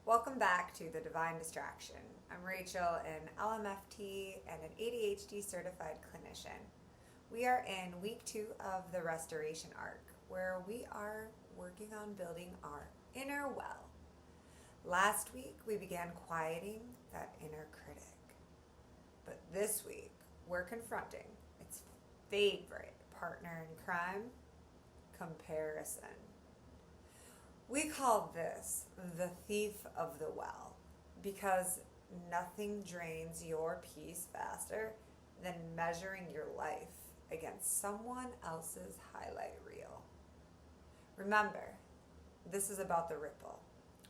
Welcome back to The Divine Distraction. I'm Rachel, an LMFT and an ADHD-certified clinician. We are in week 2 of the restoration arc, where we are working on building our inner well. Last week, we began quieting that inner critic. But this week, we're confronting its favorite partner in crime, comparison. We call this the thief of the well because nothing drains your peace faster than measuring your life against someone else's highlight reel. Remember, this is about the ripple.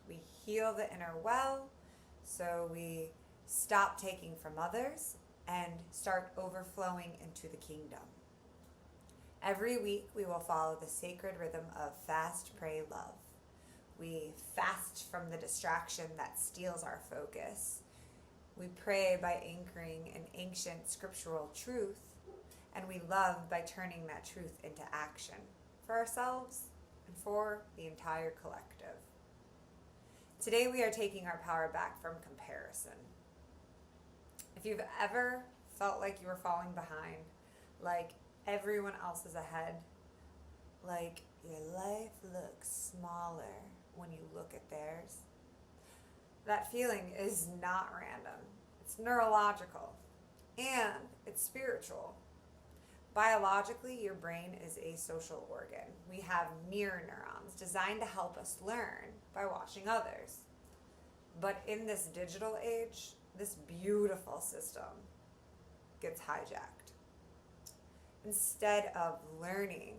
We heal the inner well, so we stop taking from others and start overflowing into the kingdom. Every week, we will follow the sacred rhythm of fast, pray, love. We fast from the distraction that steals our focus. We pray by anchoring an ancient scriptural truth, and we love by turning that truth into action for ourselves and for the entire collective. Today we are taking our power back from comparison. If you've ever felt like you were falling behind, like everyone else is ahead, like your life looks smaller when you look at theirs, that feeling is not random. It's neurological and it's spiritual. Biologically, your brain is a social organ. We have mirror neurons designed to help us learn by watching others. But in this digital age, this beautiful system gets hijacked. Instead of learning,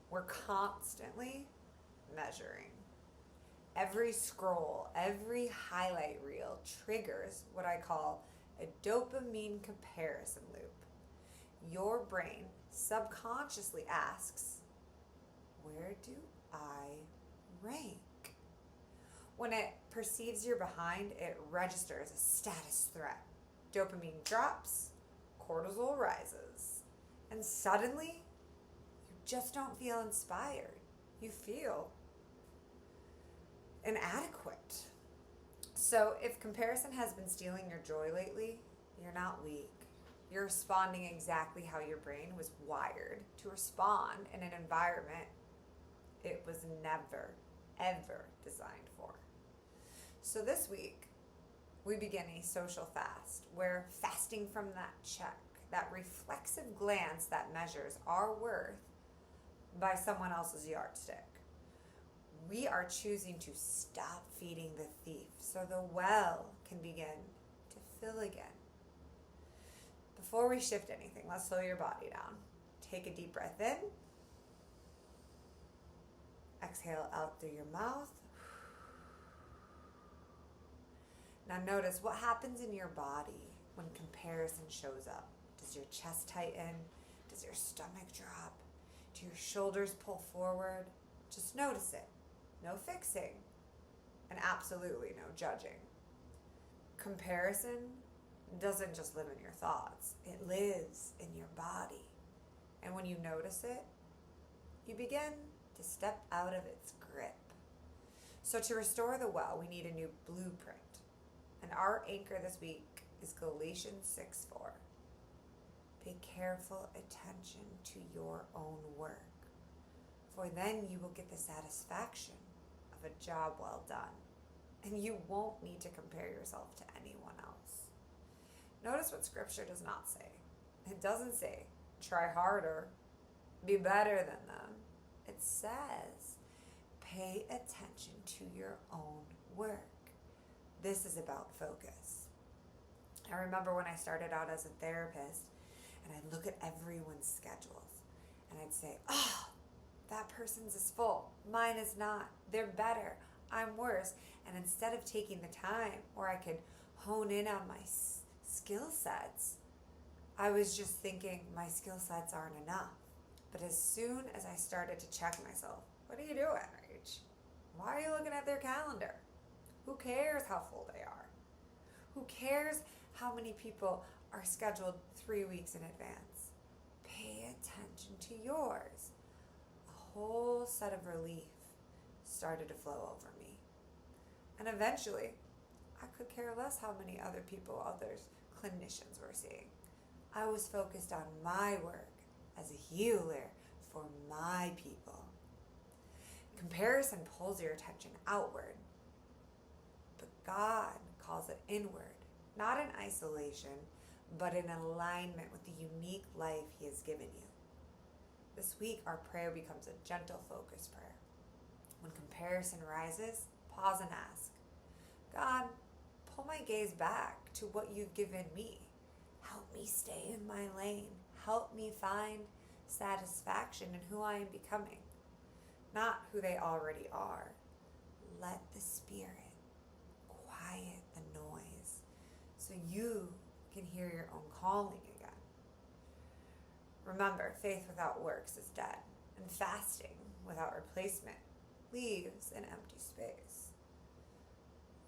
we're constantly measuring. Every scroll, every highlight reel triggers what I call a dopamine comparison loop. Your brain subconsciously asks, where do I rank? When it perceives you're behind, it registers a status threat. Dopamine drops, cortisol rises, and suddenly you just don't feel inspired. You feel inadequate. So if comparison has been stealing your joy lately, you're not weak. You're responding exactly how your brain was wired to respond in an environment it was never, ever designed for. So this week, we begin a social fast. We're fasting from that check, that reflexive glance that measures our worth by someone else's yardstick. We are choosing to stop feeding the thief so the well can begin to fill again. Before we shift anything, let's slow your body down. Take a deep breath in. Exhale out through your mouth. Now notice what happens in your body when comparison shows up. Does your chest tighten? Does your stomach drop? Do your shoulders pull forward? Just notice it. No fixing, and absolutely no judging. Comparison doesn't just live in your thoughts. It lives in your body. And when you notice it, you begin to step out of its grip. So to restore the well, we need a new blueprint. And our anchor this week is Galatians 6:4. Pay careful attention to your own work, for then you will get the satisfaction of a job well done, and you won't need to compare yourself to anyone else. Notice what Scripture does not say. It doesn't say, try harder, be better than them. It says, pay attention to your own work. This is about focus. I remember when I started out as a therapist, and I'd look at everyone's schedules, and I'd say, that person's is full. Mine is not. They're better. I'm worse. And instead of taking the time where I could hone in on my skill sets, I was just thinking my skill sets aren't enough. But as soon as I started to check myself, what are you doing, Rach? Why are you looking at their calendar? Who cares how full they are? Who cares how many people are scheduled 3 weeks in advance? Pay attention to yours. A whole set of relief started to flow over me. And eventually, I could care less how many other people, others, clinicians were seeing. I was focused on my work as a healer for my people. Comparison pulls your attention outward, but God calls it inward, not in isolation, but in alignment with the unique life He has given you. This week, our prayer becomes a gentle focus prayer. When comparison rises, pause and ask, God, pull my gaze back to what you've given me. Help me stay in my lane. Help me find satisfaction in who I am becoming, not who they already are. Let the Spirit quiet the noise so you can hear your own calling again. Remember, faith without works is dead, and fasting without replacement leaves an empty space.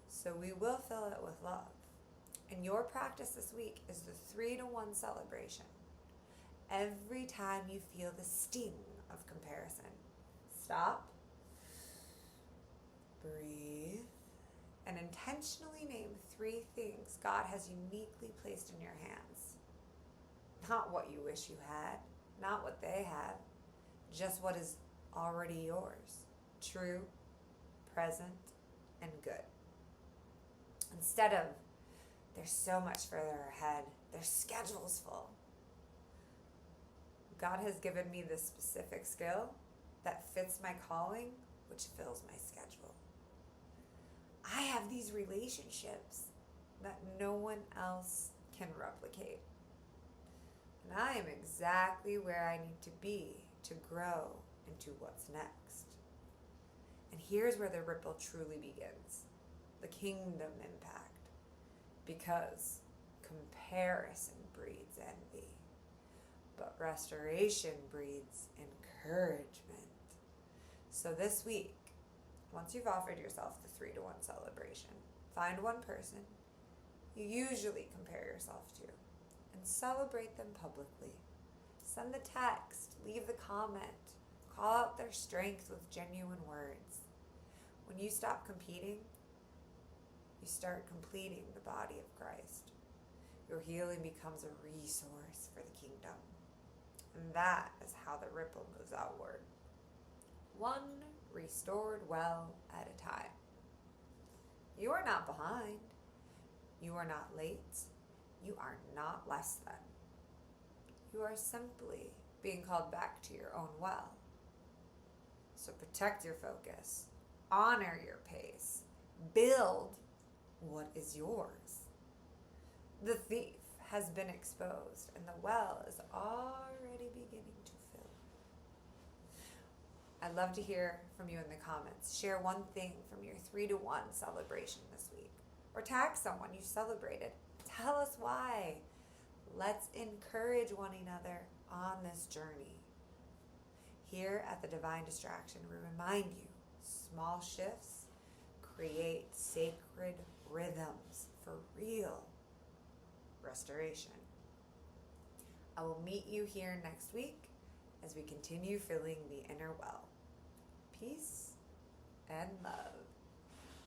So we will fill it with love. And your practice this week is the 3-to-1 celebration. Every time you feel the sting of comparison, stop, breathe, and intentionally name 3 things God has uniquely placed in your hands. Not what you wish you had, not what they have, just what is already yours. True, present, and good. Instead of, they're so much further ahead, their schedule's full. God has given me this specific skill that fits my calling, which fills my schedule. I have these relationships that no one else can replicate. And I am exactly where I need to be to grow into what's next. And here's where the ripple truly begins, the kingdom impact. Because comparison breeds envy, but restoration breeds encouragement. So this week, once you've offered yourself the 3-to-1 celebration, find one person you usually compare yourself to and celebrate them publicly. Send the text, leave the comment, call out their strength with genuine words. When you stop competing, you start completing the body of Christ. Your healing becomes a resource for the kingdom. And that is how the ripple moves outward. One restored well at a time. You are not behind. You are not late. You are not less than. You are simply being called back to your own well. So protect your focus. Honor your pace. Build what is yours. The thief has been exposed, and the well is already beginning to fill. I'd love to hear from you in the comments. Share one thing from your 3-to-1 celebration this week, or tag someone you celebrated. Tell us why. Let's encourage one another on this journey. Here at the Divine Distraction, we remind you, small shifts create sacred rhythms for real restoration. I will meet you here next week as we continue filling the inner well. Peace and love.